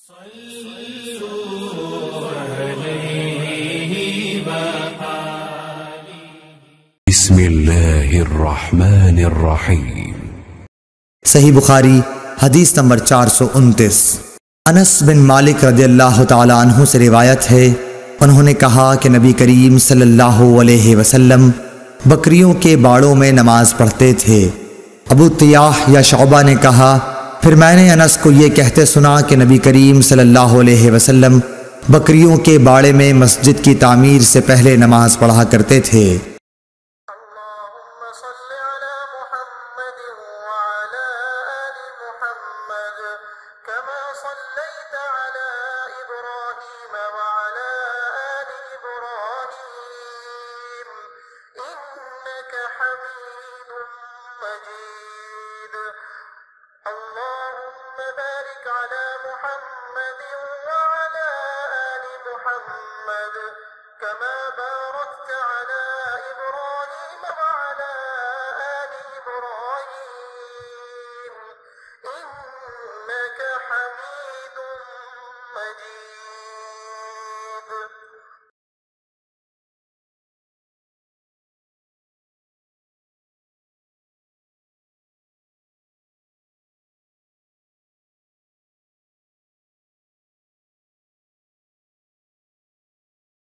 بسم اللہ الرحمن الرحیم۔ صحیح بخاری حدیث نمبر 429۔ انس بن مالک رضی اللہ تعالی عنہ سے روایت ہے، انہوں نے کہا کہ نبی کریم صلی اللہ علیہ وسلم بکریوں کے باڑوں میں نماز پڑھتے تھے۔ ابو طیاح یا شعبہ نے کہا، پھر میں نے انس کو یہ کہتے سنا کہ نبی کریم صلی اللہ علیہ وسلم بکریوں کے باڑے میں مسجد کی تعمیر سے پہلے نماز پڑھا کرتے تھے۔